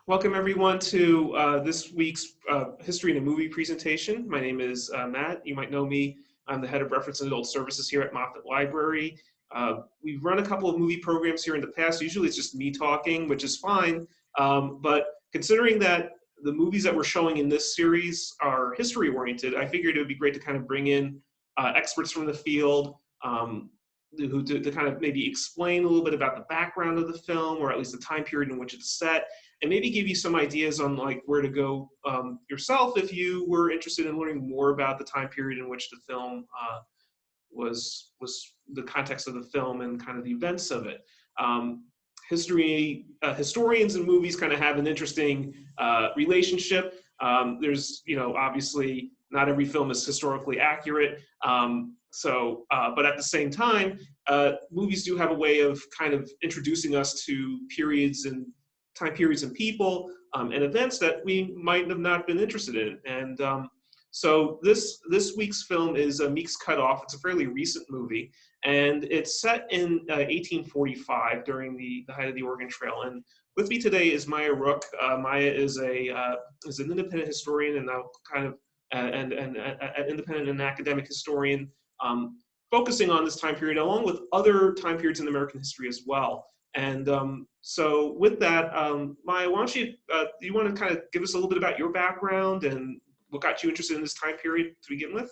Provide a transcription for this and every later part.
Welcome everyone to this week's History in a Movie presentation. My name is Matt. You might know me. I'm the head of Reference and Adult Services here at Moffat Library. We've run a couple of movie programs here in the past. Usually it's just me talking, which is fine. But considering that the movies that we're showing in this series are history oriented, I figured it would be great to kind of bring in experts from the field to kind of maybe explain a little bit about the background of the film, or at least the time period in which it's set, and maybe give you some ideas on like where to go yourself if you were interested in learning more about the time period in which the film was the context of the film and kind of the events of it. Historians and movies kind of have an interesting relationship. There's, obviously not every film is historically accurate. But at the same time, movies do have a way of kind of introducing us to periods and time periods and people and events that we might have not been interested in. And so this week's film is Meek's Cutoff. It's a fairly recent movie, and it's set in 1845 during the height of the Oregon Trail. And with me today is Maya Rook. Maya is an independent historian and now kind of an independent and academic historian, focusing on this time period along with other time periods in American history as well. And so with that, Maya, why don't you, do you want to kind of give us a little bit about your background and what got you interested in this time period to begin with?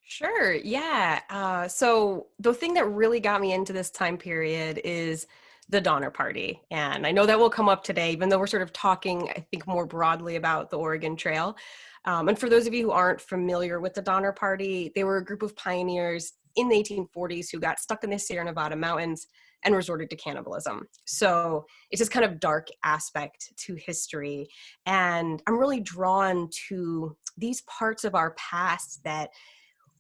Sure, yeah. So the thing that really got me into this time period is the Donner Party. And I know that will come up today, even though we're sort of talking, I think, more broadly about the Oregon Trail. And for those of you who aren't familiar with the Donner Party, they were a group of pioneers in the 1840s who got stuck in the Sierra Nevada mountains and resorted to cannibalism. So it's this kind of dark aspect to history. And I'm really drawn to these parts of our past that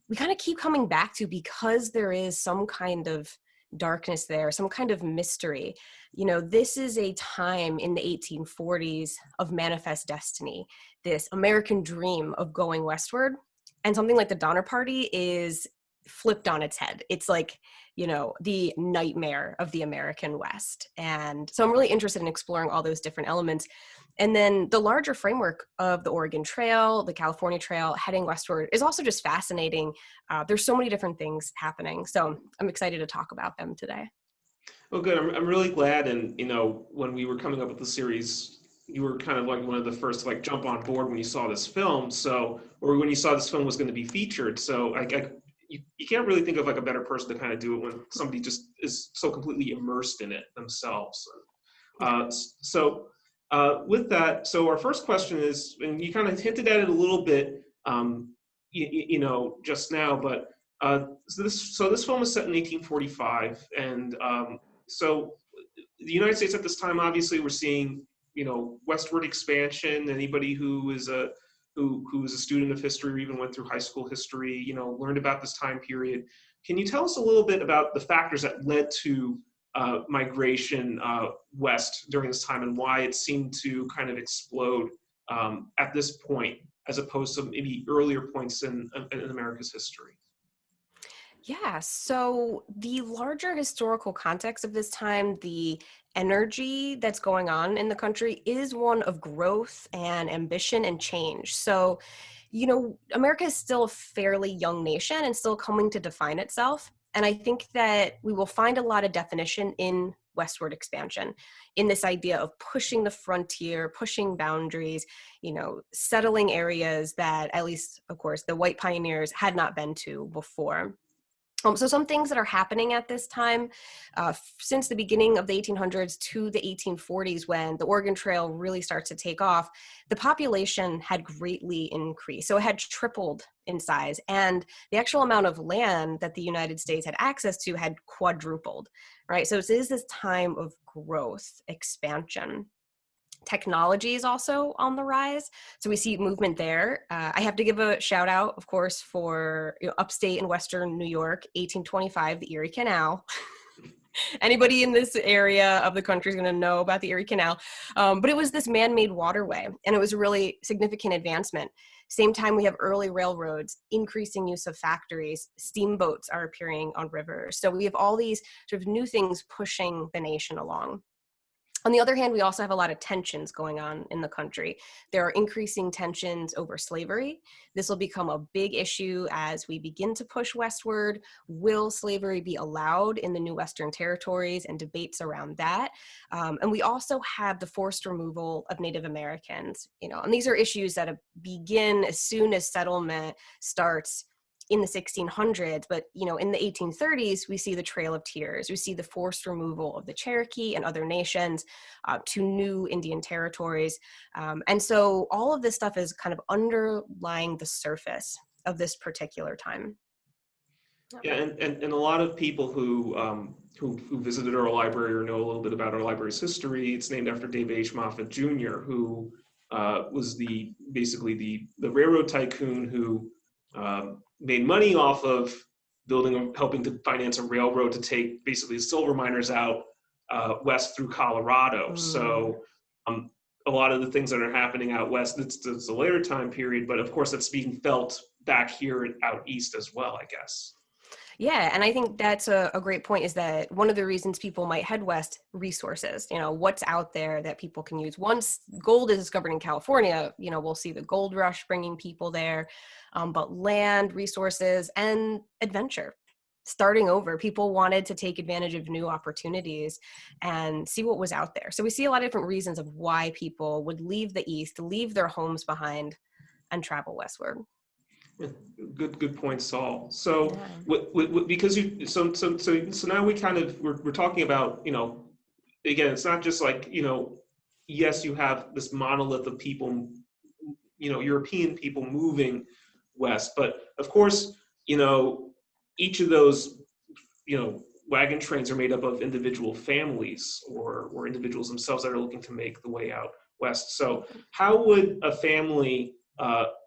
we kind of keep coming back to because there is some kind of darkness there, some kind of mystery. This is a time in the 1840s of manifest destiny, this American dream of going westward. And something like the Donner Party is flipped on its head. It's like, the nightmare of the American West. And so I'm really interested in exploring all those different elements. And then the larger framework of the Oregon Trail, the California Trail, heading westward is also just fascinating. There's so many different things happening. So I'm excited to talk about them today. Well, good. I'm really glad. And, when we were coming up with the series, you were kind of like one of the first to like jump on board when you saw this film. So, or when you saw this film was going to be featured. So you can't really think of like a better person to kind of do it when somebody just is so completely immersed in it themselves. With that, so our first question is, and you kind of hinted at it a little bit, just now, but so this film was set in 1845, and so the United States at this time, obviously, we're seeing, westward expansion. Anybody who is a student of history or even went through high school history, learned about this time period. Can you tell us a little bit about the factors that led to migration west during this time and why it seemed to kind of explode at this point as opposed to maybe earlier points in America's history? Yeah, so the larger historical context of this time, the energy that's going on in the country is one of growth and ambition and change. So, America is still a fairly young nation and still coming to define itself. And I think that we will find a lot of definition in westward expansion, in this idea of pushing the frontier, pushing boundaries, settling areas that, at least, of course, the white pioneers had not been to before. So some things that are happening at this time, since the beginning of the 1800s to the 1840s, when the Oregon Trail really starts to take off, the population had greatly increased. So it had tripled in size, and the actual amount of land that the United States had access to had quadrupled, right? So it is this time of growth, expansion. Technology is also on the rise. So we see movement there. I have to give a shout out, of course, for upstate in Western New York, 1825, the Erie Canal. Anybody in this area of the country is going to know about the Erie Canal. But it was this man-made waterway, and it was a really significant advancement. Same time, we have early railroads, increasing use of factories, steamboats are appearing on rivers. So we have all these sort of new things pushing the nation along. On the other hand, we also have a lot of tensions going on in the country. There are increasing tensions over slavery. This will become a big issue as we begin to push westward. Will slavery be allowed in the new Western territories, and debates around that? And we also have the forced removal of Native Americans, and these are issues that begin as soon as settlement starts in the 1600s, but in the 1830s, we see the Trail of Tears. We see the forced removal of the Cherokee and other nations to new Indian territories. And so all of this stuff is kind of underlying the surface of this particular time. Yeah, and a lot of people who visited our library or know a little bit about our library's history, it's named after David H. Moffett Jr., who was basically the railroad tycoon who made money off of helping to finance a railroad to take basically silver miners out west through Colorado. So a lot of the things that are happening out west, it's a later time period, but of course that's being felt back here out east as well, I guess. Yeah, and I think that's a great point, is that one of the reasons people might head west, resources, what's out there that people can use. Once gold is discovered in California, we'll see the gold rush bringing people there, but land, resources, and adventure. Starting over, people wanted to take advantage of new opportunities and see what was out there. So we see a lot of different reasons of why people would leave the East, leave their homes behind, and travel westward. Good point, Saul. So, because so now we're talking about, again, it's not just like, yes, you have this monolith of people, European people moving west, but of course, each of those, wagon trains are made up of individual families or individuals themselves that are looking to make the way out west. So how would a family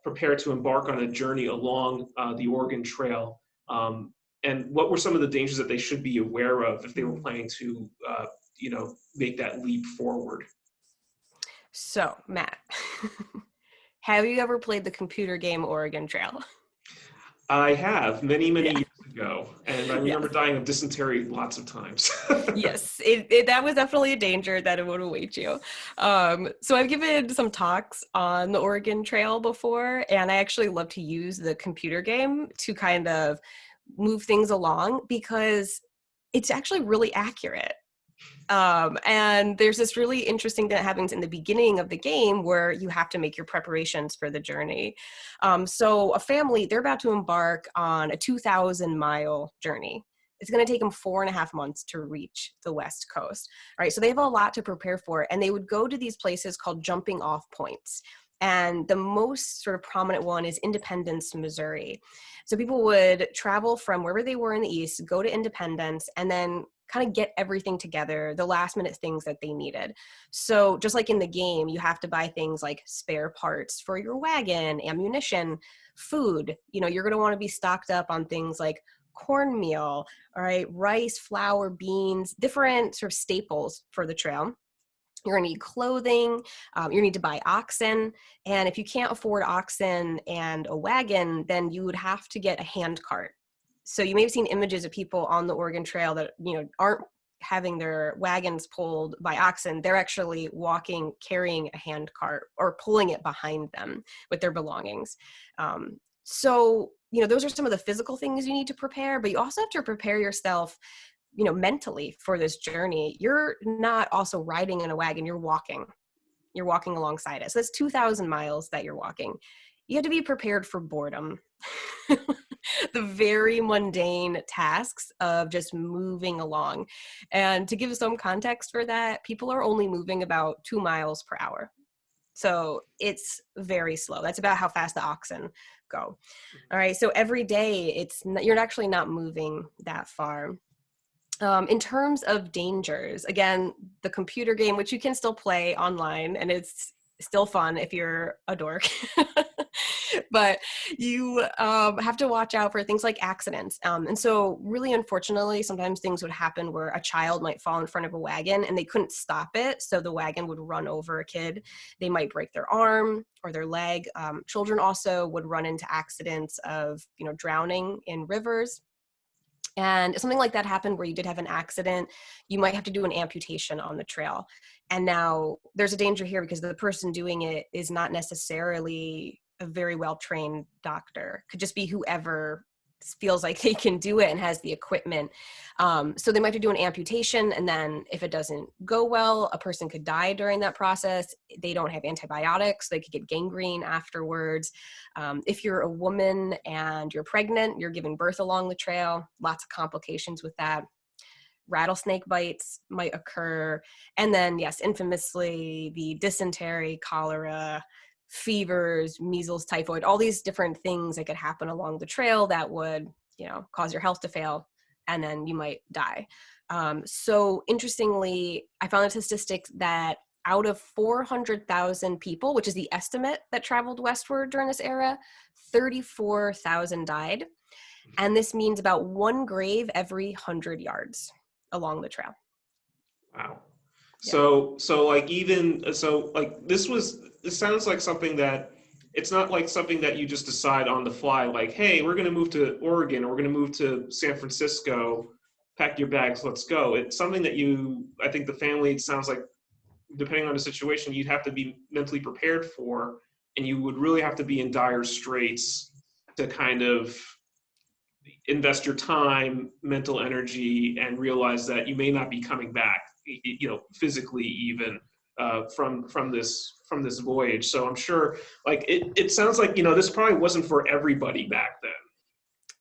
prepare to embark on a journey along the Oregon Trail? And what were some of the dangers that they should be aware of if they were planning to, make that leap forward? So, Matt, have you ever played the computer game Oregon Trail? I have many years ago, and I remember dying of dysentery lots of times. Yes, that was definitely a danger that it would await you. So I've given some talks on the Oregon Trail before, and I actually love to use the computer game to kind of move things along because it's actually really accurate. And there's this really interesting thing that happens in the beginning of the game where you have to make your preparations for the journey. So a family, they're about to embark on a 2,000-mile journey. It's going to take them 4.5 months to reach the West Coast. All right, so they have a lot to prepare for, and they would go to these places called jumping off points. And the most sort of prominent one is Independence, Missouri. So people would travel from wherever they were in the East, go to Independence, and then kind of get everything together, the last minute things that they needed. So just like in the game, you have to buy things like spare parts for your wagon, ammunition, food. You're going to want to be stocked up on things like cornmeal, all right, rice, flour, beans, different sort of staples for the trail. You're going to need clothing. You need to buy oxen. And if you can't afford oxen and a wagon, then you would have to get a hand cart. So you may have seen images of people on the Oregon Trail that, aren't having their wagons pulled by oxen. They're actually walking, carrying a hand cart or pulling it behind them with their belongings. So, those are some of the physical things you need to prepare, but you also have to prepare yourself, mentally for this journey. You're not also riding in a wagon, you're walking alongside it. So that's 2,000 miles that you're walking. You have to be prepared for boredom. The very mundane tasks of just moving along. And to give some context for that, people are only moving about 2 miles per hour. So it's very slow. That's about how fast the oxen go. All right. So every day you're actually not moving that far. In terms of dangers, again, the computer game, which you can still play online, and it's still fun if you're a dork, but you have to watch out for things like accidents. And so really, unfortunately, sometimes things would happen where a child might fall in front of a wagon and they couldn't stop it. So the wagon would run over a kid. They might break their arm or their leg. Children also would run into accidents of, drowning in rivers. And something like that happened where you did have an accident, you might have to do an amputation on the trail. And now there's a danger here because the person doing it is not necessarily a very well-trained doctor. Could just be whoever feels like they can do it and has the equipment. So they might have to do an amputation, and then if it doesn't go well, a person could die during that process. They don't have antibiotics. They could get gangrene afterwards. If you're a woman and you're pregnant, you're giving birth along the trail, lots of complications with that. Rattlesnake bites might occur. And then, yes, infamously, the dysentery, cholera, fevers, measles, typhoid, all these different things that could happen along the trail that would, cause your health to fail, and then you might die. So interestingly, I found a statistic that out of 400,000 people, which is the estimate that traveled westward during this era, 34,000 died. And this means about one grave every 100 yards along the trail. Wow. Yeah. So like this sounds like something that it's not like something that you just decide on the fly, like, hey, we're going to move to Oregon or we're going to move to San Francisco, pack your bags, let's go. It's something that I think the family, it sounds like, depending on the situation, you'd have to be mentally prepared for, and you would really have to be in dire straits to kind of invest your time, mental energy, and realize that you may not be coming back, physically even, from this voyage. So I'm sure, like, it sounds like, this probably wasn't for everybody back then.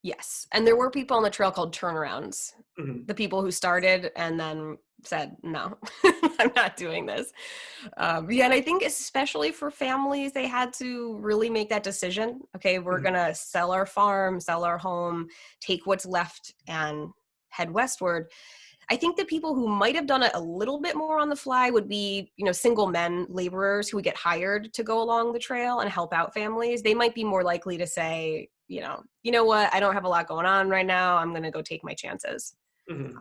Yes. And there were people on the trail called turnarounds. Mm-hmm. The people who started and then said, no, I'm not doing this. And I think especially for families, they had to really make that decision. Okay, we're going to sell our farm, sell our home, take what's left and head westward. I think the people who might have done it a little bit more on the fly would be, single men laborers who would get hired to go along the trail and help out families. They might be more likely to say, you know what, I don't have a lot going on right now. I'm going to go take my chances. Mm-hmm.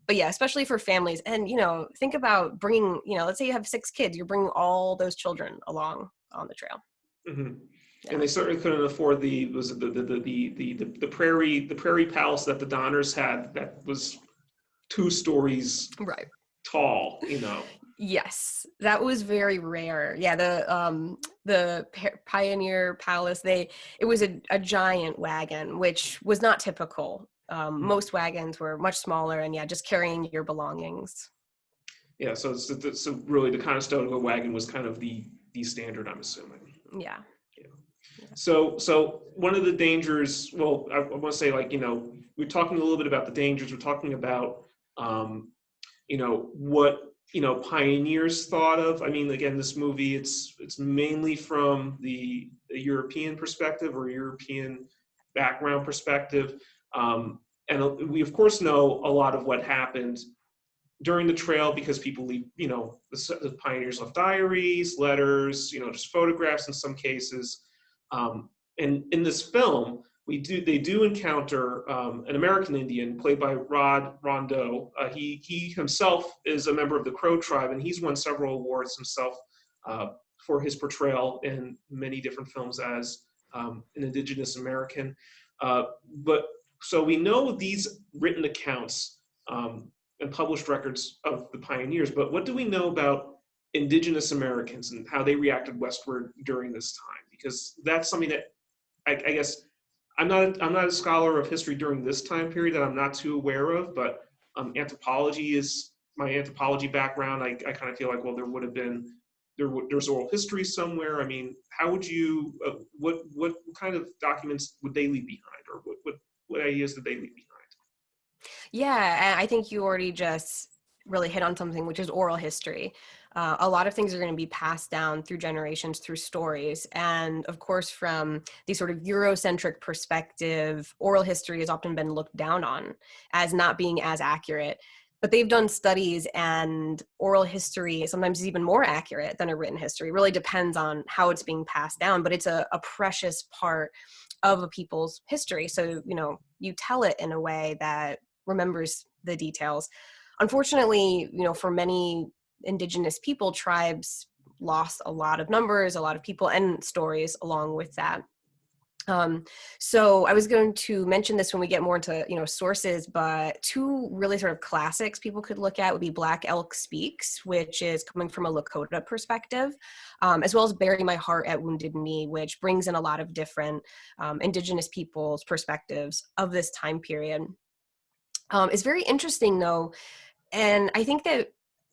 But yeah, especially for families. And, think about bringing, let's say you have 6 kids, you're bringing all those children along on the trail. Mm-hmm. Yeah. And they certainly couldn't afford the prairie palace that the Donners had that was 2 stories right tall, Yes, that was very rare. Yeah, the Pioneer Palace, it was a giant wagon, which was not typical. Most wagons were much smaller, and just carrying your belongings. Yeah, so really the Conestoga wagon was kind of the standard, I'm assuming. Yeah. So one of the dangers, well, I want to say, like, we're talking a little bit about the dangers. We're talking about, what, pioneers thought of. I mean, again, this movie, it's mainly from the European perspective or European background perspective. And we, of course, know a lot of what happened during the trail because people leave, the pioneers left diaries, letters, just photographs in some cases. And in this film, they do encounter an American Indian played by Rod Rondeau. He himself is a member of the Crow tribe, and he's won several awards himself for his portrayal in many different films as an Indigenous American. But so we know these written accounts and published records of the pioneers, but what do we know about Indigenous Americans and how they reacted westward during this time? Because that's something that I guess I'm not a scholar of history during this time period that I'm not too aware of, but anthropology is my anthropology background. I kind of feel like, well, there's oral history somewhere. I mean, how would you what kind of documents would they leave behind, or what ideas did they leave behind? Yeah, and I think you already just really hit on something, which is oral history. A lot of things are going to be passed down through generations, through stories. And of course, from the sort of Eurocentric perspective, oral history has often been looked down on as not being as accurate. But they've done studies, and oral history sometimes is even more accurate than a written history. It really depends on how it's being passed down, but it's a precious part of a people's history. So, you tell it in a way that remembers the details. Unfortunately, for many Indigenous people, tribes lost a lot of numbers, a lot of people, and stories along with that. So I was going to mention this when we get more into, sources, but two really sort of classics people could look at would be Black Elk Speaks, which is coming from a Lakota perspective, as well as Bury My Heart at Wounded Knee, which brings in a lot of different Indigenous people's perspectives of this time period. It's very interesting, though, and I think that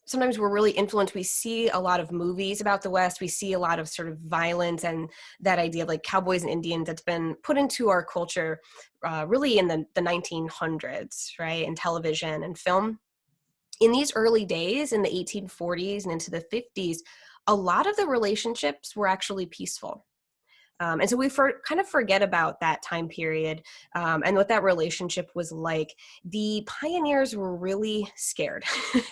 sometimes we're really influenced. We see a lot of movies about the West. We see a lot of sort of violence and that idea of like cowboys and Indians that's been put into our culture really in the 1900s, right? In television and film. In these early days, in the 1840s and into the 50s, a lot of the relationships were actually peaceful. And so we kind of forget about that time period and what that relationship was like. The pioneers were really scared.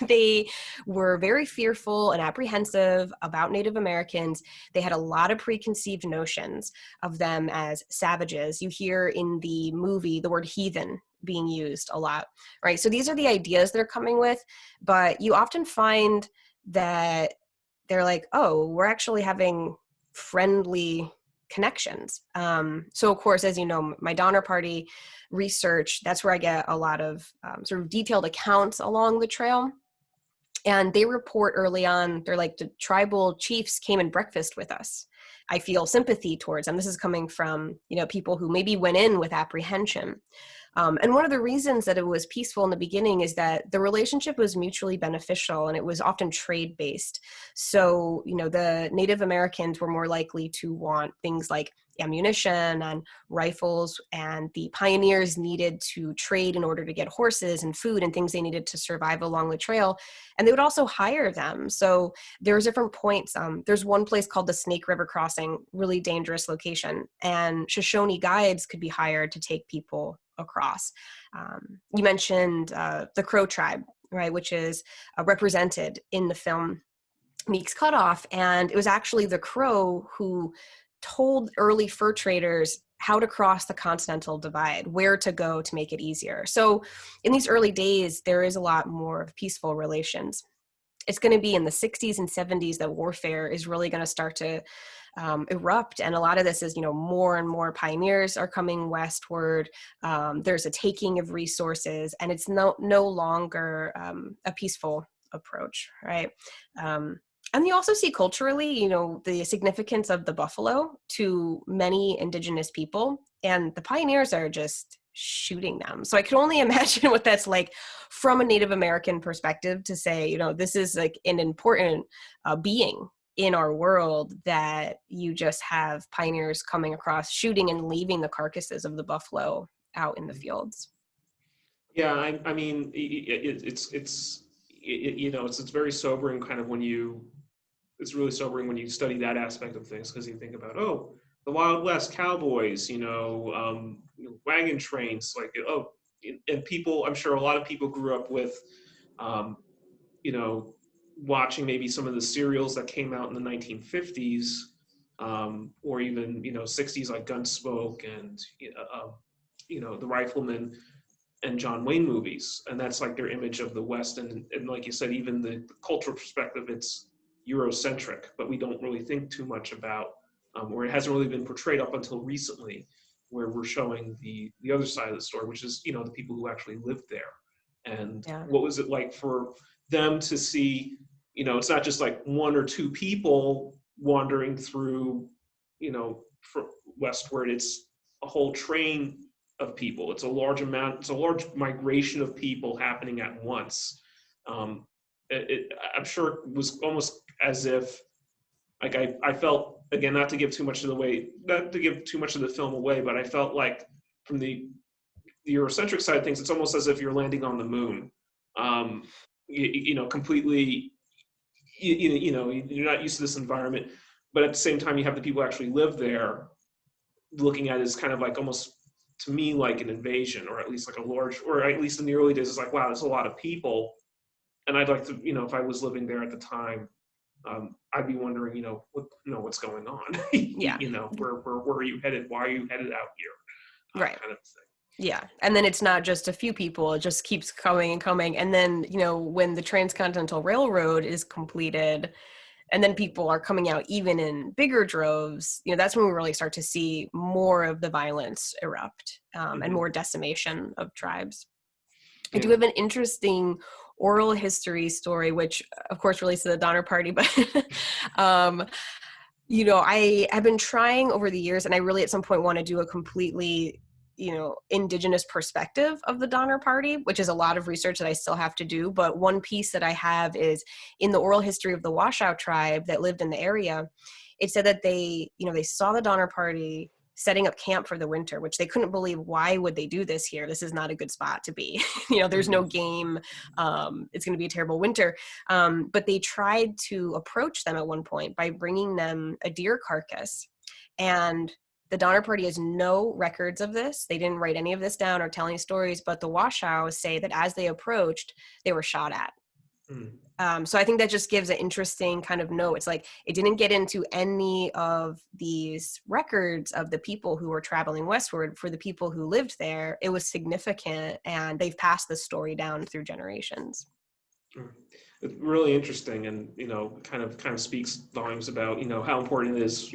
They were very fearful and apprehensive about Native Americans. They had a lot of preconceived notions of them as savages. You hear in the movie the word heathen being used a lot, right? So these are the ideas they're coming with, but you often find that they're like, oh, we're actually having friendly connections. So of course, as you know, my Donner Party research, that's where I get a lot of sort of detailed accounts along the trail. And they report early on, they're like, the tribal chiefs came and breakfast with us. I feel sympathy towards them. This is coming from, people who maybe went in with apprehension. And one of the reasons that it was peaceful in the beginning is that the relationship was mutually beneficial and it was often trade-based. So, the Native Americans were more likely to want things like ammunition and rifles, and the pioneers needed to trade in order to get horses and food and things they needed to survive along the trail. And they would also hire them. So there's different points. There's one place called the Snake River Crossing, really dangerous location, and Shoshone guides could be hired to take people across. You mentioned the Crow tribe, right, which is represented in the film Meek's Cutoff, and it was actually the Crow who told early fur traders how to cross the continental divide, where to go to make it easier. So in these early days, there is a lot more of peaceful relations. It's going to be in the 60s and 70s that warfare is really going to start to erupt. And a lot of this is, more and more pioneers are coming westward. There's a taking of resources, and it's no longer a peaceful approach, right? And you also see culturally, the significance of the buffalo to many indigenous people, and the pioneers are just shooting them. So I can only imagine what that's like from a Native American perspective to say, this is like an important being in our world, that you just have pioneers coming across, shooting and leaving the carcasses of the buffalo out in the fields. Yeah, I mean, it's very sobering kind of it's really sobering when you study that aspect of things, because you think about, oh, the Wild West cowboys, wagon trains, like, oh, and people, I'm sure a lot of people grew up with, watching maybe some of the serials that came out in the 1950s, or even, 60s, like Gunsmoke and, the Rifleman and John Wayne movies. And that's like their image of the West. And like you said, even the cultural perspective, it's Eurocentric, but we don't really think too much about, or it hasn't really been portrayed up until recently, where we're showing the other side of the story, which is, the people who actually lived there. And what was it like for them to see, it's not just like one or two people wandering through, westward, it's a whole train of people. It's a large migration of people happening at once. I'm sure it was almost as if, like, I felt, again, not to give too much of the film away, but I felt like from the Eurocentric side of things, it's almost as if you're landing on the moon. Completely, you're not used to this environment, but at the same time, you have the people who actually live there looking at it as kind of like, almost to me, like an invasion, or at least like a large, or at least in the early days, it's like, wow, there's a lot of people. And I'd like to, if I was living there at the time, I'd be wondering, what's going on? Yeah. Where are you headed? Why are you headed out here? Right. Kind of thing. Yeah. And then it's not just a few people, it just keeps coming and coming. And then, when the Transcontinental Railroad is completed, and then people are coming out even in bigger droves, that's when we really start to see more of the violence erupt, and more decimation of tribes. I do have an interesting oral history story, which of course relates to the Donner Party, but I have been trying over the years, and I really at some point want to do a completely, indigenous perspective of the Donner Party, which is a lot of research that I still have to do. But one piece that I have is in the oral history of the Washoe tribe that lived in the area. It said that they saw the Donner Party setting up camp for the winter, which they couldn't believe. Why would they do this here? This is not a good spot to be. There's no game. It's going to be a terrible winter. But they tried to approach them at one point by bringing them a deer carcass. And the Donner Party has no records of this. They didn't write any of this down or tell any stories, but the Washoe say that as they approached, they were shot at. So I think that just gives an interesting kind of note. It's like it didn't get into any of these records of the people who were traveling westward. For the people who lived there, it was significant, and they've passed the story down through generations. It's really interesting, and kind of speaks volumes about how important it is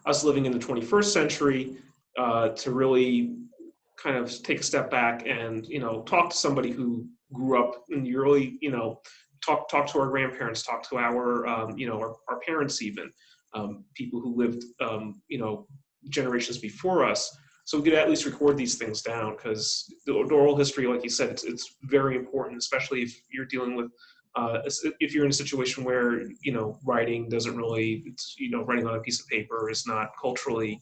us living in the 21st century to really kind of take a step back and talk to somebody who grew up in the early talk to our grandparents, talk to our our parents, even people who lived generations before us, so we could at least record these things down, because the oral history, like you said, it's very important, especially if you're dealing with if you're in a situation where writing doesn't really, writing on a piece of paper is not culturally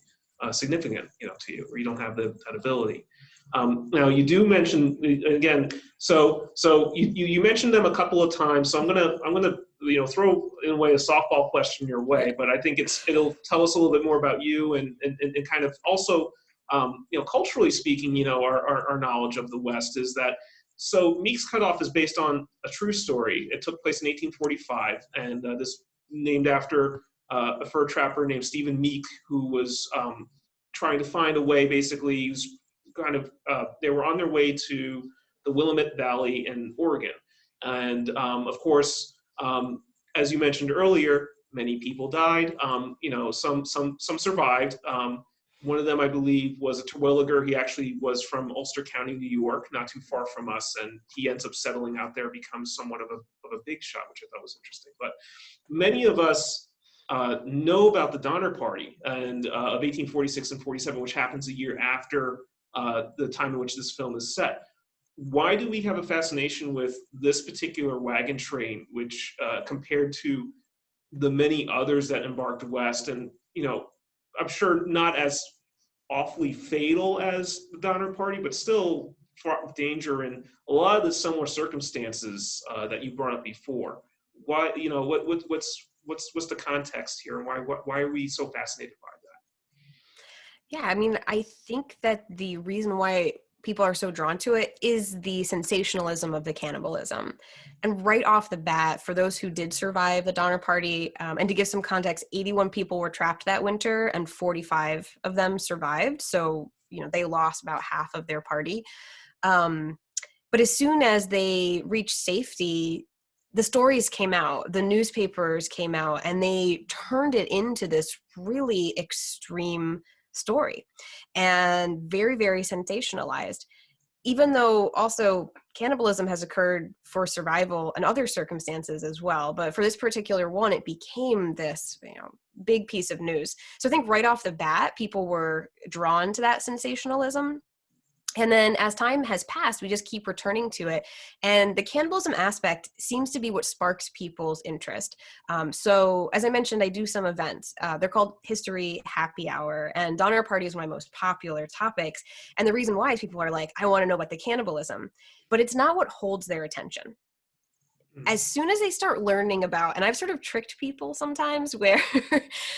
significant to you, or you don't have that ability. Now you do mention again, so you mentioned them a couple of times. So I'm gonna throw in a way a softball question your way, but I think it'll tell us a little bit more about you and kind of also culturally speaking, our knowledge of the West is that. So Meek's Cutoff is based on a true story. It took place in 1845, and this named after a fur trapper named Stephen Meek, who was trying to find a way. Basically, he was kind of they were on their way to the Willamette Valley in Oregon, and of course, as you mentioned earlier, many people died. Some survived. One of them, I believe, was a Terwilliger. He actually was from Ulster County, New York, not too far from us, and he ends up settling out there, becomes somewhat of a big shot, which I thought was interesting. But many of us know about the Donner Party and of 1846 and 47, which happens a year after the time in which this film is set. Why do we have a fascination with this particular wagon train, which compared to the many others that embarked west, and I'm sure not as awfully fatal as the Donner Party, but still fraught with danger and a lot of the similar circumstances that you brought up before. Why, what's the context here, and why are we so fascinated by that? Yeah, I mean, I think that the reason why people are so drawn to it is the sensationalism of the cannibalism. And right off the bat, for those who did survive the Donner Party, and to give some context, 81 people were trapped that winter and 45 of them survived. So, they lost about half of their party. But as soon as they reached safety, the stories came out, the newspapers came out, and they turned it into this really extreme story and very, very sensationalized, even though also cannibalism has occurred for survival and other circumstances as well. But for this particular one, it became this big piece of news. So I think right off the bat, people were drawn to that sensationalism. And then as time has passed, we just keep returning to it. And the cannibalism aspect seems to be what sparks people's interest. So as I mentioned, I do some events. They're called History Happy Hour. And Donner Party is one of my most popular topics. And the reason why is people are like, I want to know about the cannibalism. But it's not what holds their attention. As soon as they start learning about, and I've sort of tricked people sometimes where,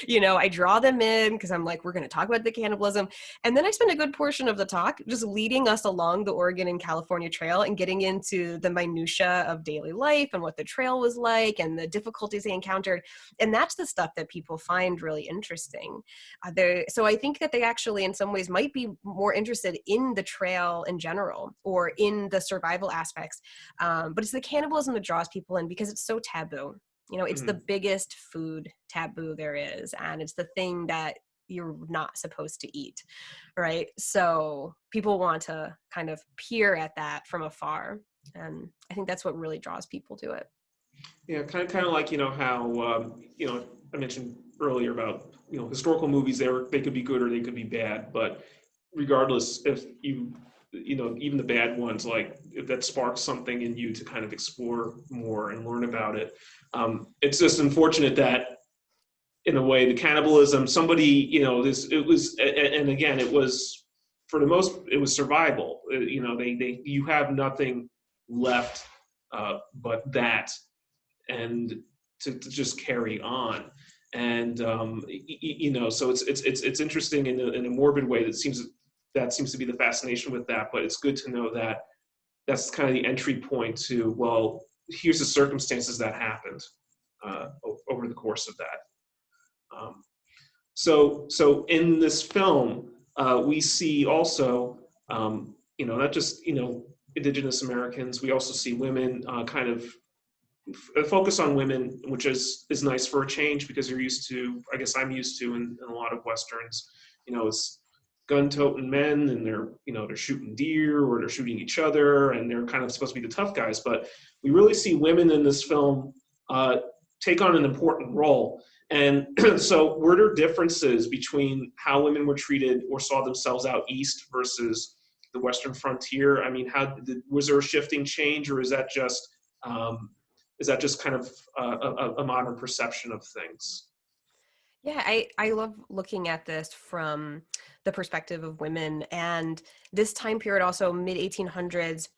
I draw them in because I'm like, we're going to talk about the cannibalism. And then I spend a good portion of the talk just leading us along the Oregon and California trail and getting into the minutia of daily life and what the trail was like and the difficulties they encountered. And that's the stuff that people find really interesting. So I think that they actually, in some ways, might be more interested in the trail in general or in the survival aspects. But it's the cannibalism that draws people in because it's so taboo. You know, it's Mhm. the biggest food taboo there is, and it's the thing that you're not supposed to eat, right? So people want to kind of peer at that from afar, and I think that's what really draws people to it. Yeah, kind of like how I mentioned earlier about historical movies. They could be good or they could be bad, but regardless, if even the bad ones, like if that sparks something in you to kind of explore more and learn about it. It's just unfortunate that in a way the cannibalism, somebody this it was and again it was for the most it was survival. They you have nothing left but that, and to just carry on. And so it's interesting in a morbid way. That seems to be the fascination with that. But it's good to know that that's kind of the entry point to, well, here's the circumstances that happened over the course of that. So in this film, we see also, not just Indigenous Americans. We also see women kind of focus on women, which is nice for a change, because you're used to, I guess I'm used to in a lot of westerns, it's gun-toting men, and they're shooting deer or they're shooting each other, and they're kind of supposed to be the tough guys. But we really see women in this film take on an important role. And so were there differences between how women were treated or saw themselves out east versus the Western frontier? I mean, was there a shifting change, or um, is that just kind of a modern perception of things? Yeah, I love looking at this from the perspective of women. And this time period, also mid 1800s,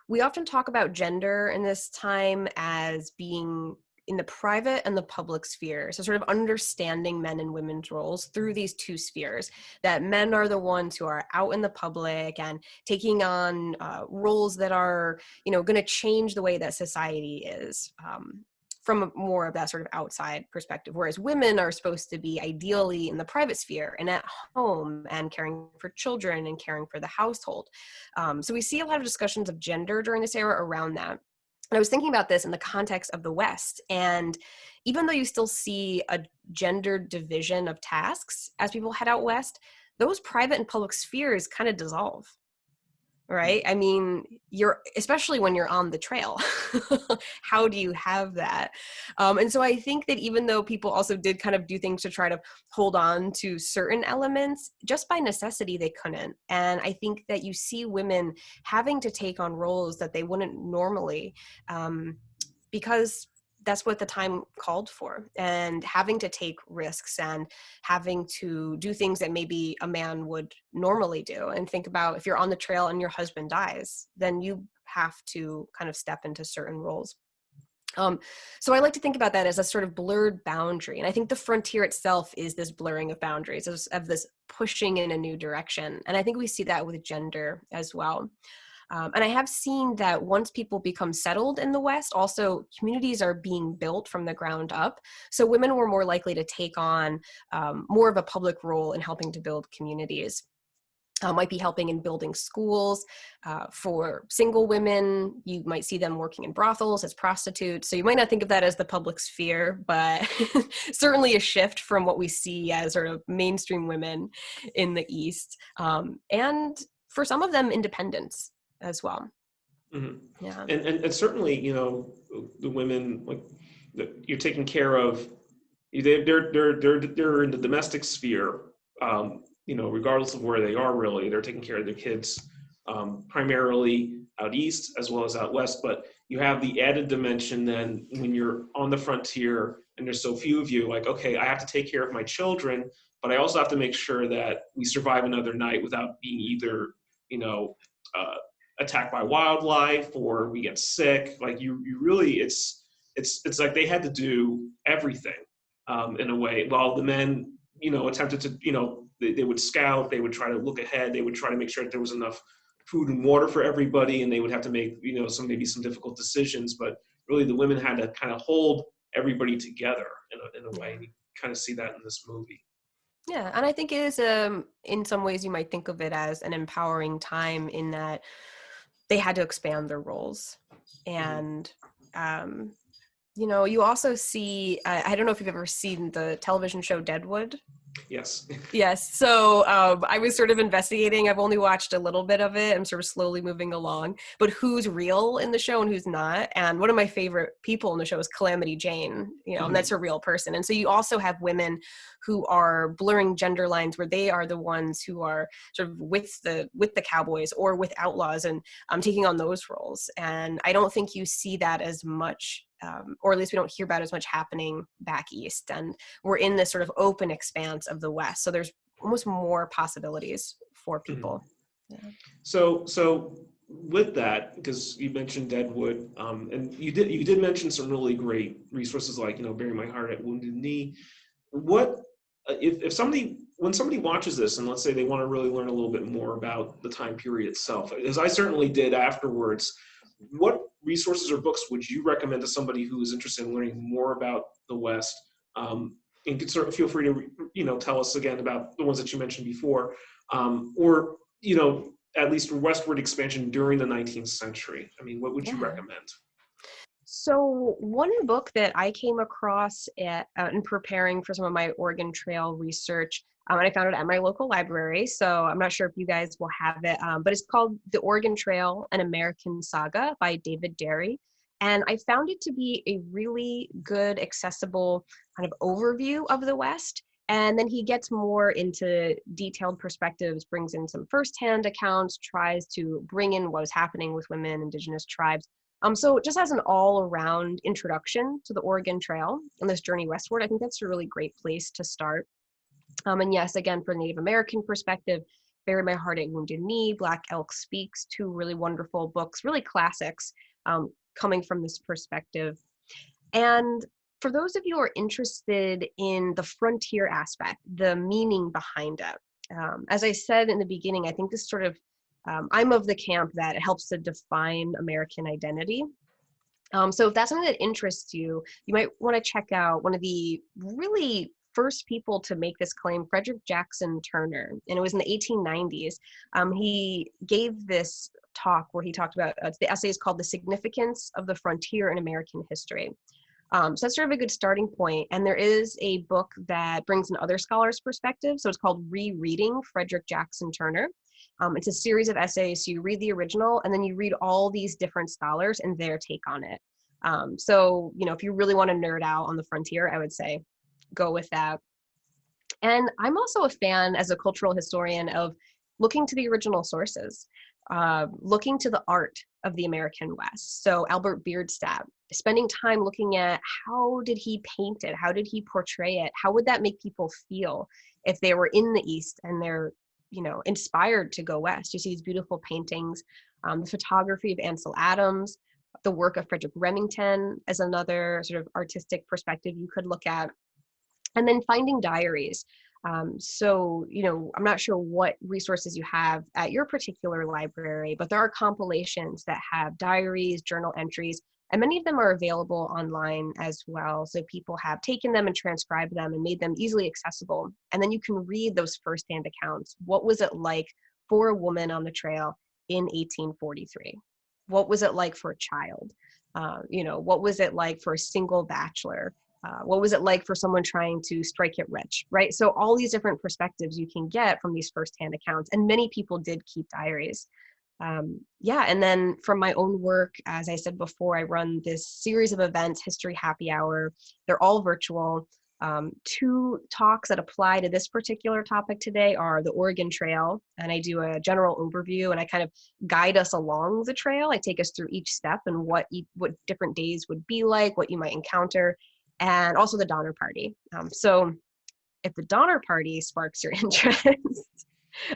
we often talk about gender in this time as being in the private and the public sphere. So sort of understanding men and women's roles through these two spheres, that men are the ones who are out in the public and taking on roles that are, going to change the way that society is. From more of that sort of outside perspective, whereas women are supposed to be ideally in the private sphere and at home and caring for children and caring for the household. So we see a lot of discussions of gender during this era around that. And I was thinking about this in the context of the West. And even though you still see a gender division of tasks as people head out West, those private and public spheres kind of dissolve. Right? I mean, especially when you're on the trail, how do you have that? And so I think that even though people also did kind of do things to try to hold on to certain elements, just by necessity, they couldn't. And I think that you see women having to take on roles that they wouldn't normally, because that's what the time called for, and having to take risks and having to do things that maybe a man would normally do. And think about, if you're on the trail and your husband dies, then you have to kind of step into certain roles. So I like to think about that as a sort of blurred boundary. And I think the frontier itself is this blurring of boundaries, of this pushing in a new direction. And I think we see that with gender as well. And I have seen that once people become settled in the West, also communities are being built from the ground up. So women were more likely to take on more of a public role in helping to build communities. Might be helping in building schools. For single women, you might see them working in brothels as prostitutes. So you might not think of that as the public sphere, but certainly a shift from what we see as sort of mainstream women in the East. And for some of them, independence as well. Hmm. Yeah. And certainly, the women, like, you're taking care of. They're in the domestic sphere. Regardless of where they are, really, they're taking care of their kids, primarily out east as well as out west. But you have the added dimension then when you're on the frontier and there's so few of you. Like, okay, I have to take care of my children, but I also have to make sure that we survive another night without being either, you know, uh, attacked by wildlife or we get sick. Like you really, it's like they had to do everything, in a way, while the men, attempted to, they would scout, they would try to look ahead, they would try to make sure that there was enough food and water for everybody, and they would have to make, maybe some difficult decisions. But really, the women had to kind of hold everybody together in a way. Yeah. And you kind of see that in this movie. Yeah, and I think it is, in some ways, you might think of it as an empowering time in that they had to expand their roles, Hmm. and um, You also see, I don't know if you've ever seen the television show Deadwood. Yes. Yes. So I was sort of investigating. I've only watched a little bit of it. I'm sort of slowly moving along. But who's real in the show and who's not? And one of my favorite people in the show is Calamity Jane, and that's a real person. And so you also have women who are blurring gender lines where they are the ones who are sort of with the cowboys or with outlaws and taking on those roles. And I don't think you see that as much. Or at least we don't hear about as much happening back east. And we're in this sort of open expanse of the West. So there's almost more possibilities for people. Yeah. So with that, because you mentioned Deadwood, and you did mention some really great resources like, Bury My Heart at Wounded Knee. What if somebody, when somebody watches this and let's say they want to really learn a little bit more about the time period itself, as I certainly did afterwards, what resources or books would you recommend to somebody who is interested in learning more about the West? And could certainly feel free to, tell us again about the ones that you mentioned before, or, at least westward expansion during the 19th century. I mean, what would you recommend? So one book that I came across in preparing for some of my Oregon Trail research, and I found it at my local library, so I'm not sure if you guys will have it, but it's called The Oregon Trail, An American Saga by David Dary. And I found it to be a really good, accessible kind of overview of the West. And then he gets more into detailed perspectives, brings in some firsthand accounts, tries to bring in what was happening with women, indigenous tribes. So it just has an all-around introduction to the Oregon Trail and this journey westward. I think that's a really great place to start. And yes, again, for Native American perspective, Bury My Heart at Wounded Knee, Black Elk Speaks, two really wonderful books, really classics, coming from this perspective. And for those of you who are interested in the frontier aspect, the meaning behind it, as I said in the beginning, I think this sort of I'm of the camp that it helps to define American identity. So if that's something that interests you, you might want to check out one of the really first people to make this claim, Frederick Jackson Turner, and it was in the 1890s. He gave this talk where he talked about, the essay is called The Significance of the Frontier in American History. So that's sort of a good starting point. And there is a book that brings in other scholars' perspectives. So it's called Rereading, Frederick Jackson Turner. It's a series of essays. So you read the original and then you read all these different scholars and their take on it. So, if you really want to nerd out on the frontier, I would say go with that. And I'm also a fan as a cultural historian of looking to the original sources, looking to the art of the American West. So Albert Bierstadt, spending time looking at how did he paint it? How did he portray it? How would that make people feel if they were in the East and they're, inspired to go West? You see these beautiful paintings, the photography of Ansel Adams, the work of Frederic Remington as another sort of artistic perspective you could look at. And then finding diaries. So, I'm not sure what resources you have at your particular library, but there are compilations that have diaries, journal entries, and many of them are available online as well. So people have taken them and transcribed them and made them easily accessible. And then you can read those firsthand accounts. What was it like for a woman on the trail in 1843? What was it like for a child? What was it like for a single bachelor? What was it like for someone trying to strike it rich, right? So all these different perspectives you can get from these firsthand accounts, and many people did keep diaries. And then from my own work, as I said before, I run this series of events, History Happy Hour. They're all virtual. Two talks that apply to this particular topic today are the Oregon Trail, and I do a general overview and I kind of guide us along the trail. I take us through each step and what different days would be like, what you might encounter, and also the Donner Party. So if the Donner Party sparks your interest,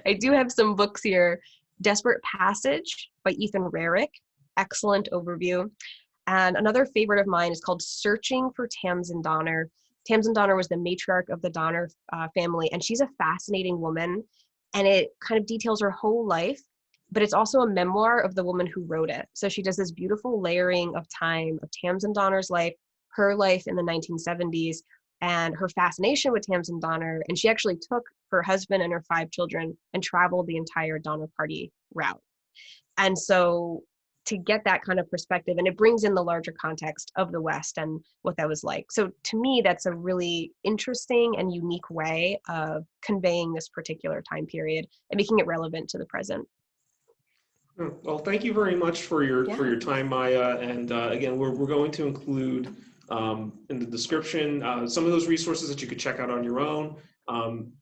I do have some books here. Desperate Passage by Ethan Rarick, excellent overview. And another favorite of mine is called Searching for Tamsen Donner. Tamsen Donner was the matriarch of the Donner family, and she's a fascinating woman, and it kind of details her whole life, but it's also a memoir of the woman who wrote it. So she does this beautiful layering of time of Tamsen Donner's life, her life in the 1970s, and her fascination with Tamsen Donner. And she actually took her husband and her 5 children and traveled the entire Donner Party route. And so to get that kind of perspective, and it brings in the larger context of the West and what that was like. So to me, that's a really interesting and unique way of conveying this particular time period and making it relevant to the present. Well, thank you very much for your time, Maya. And again, we're going to include in the description some of those resources that you could check out on your own.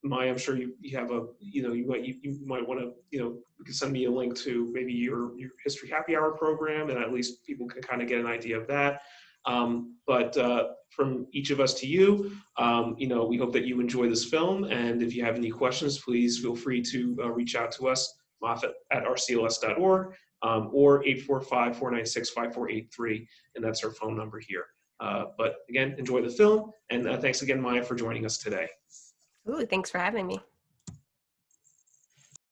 Maya, I'm sure you have a you might want to you can send me a link to maybe your History Happy Hour program, and at least people can kind of get an idea of that. But from each of us to you, we hope that you enjoy this film, and if you have any questions, please feel free to reach out to us, moffat@rcls.org, or 845-496-5483, and that's our phone number here. But again, enjoy the film, and thanks again, Maya, for joining us today. Ooh, thanks for having me.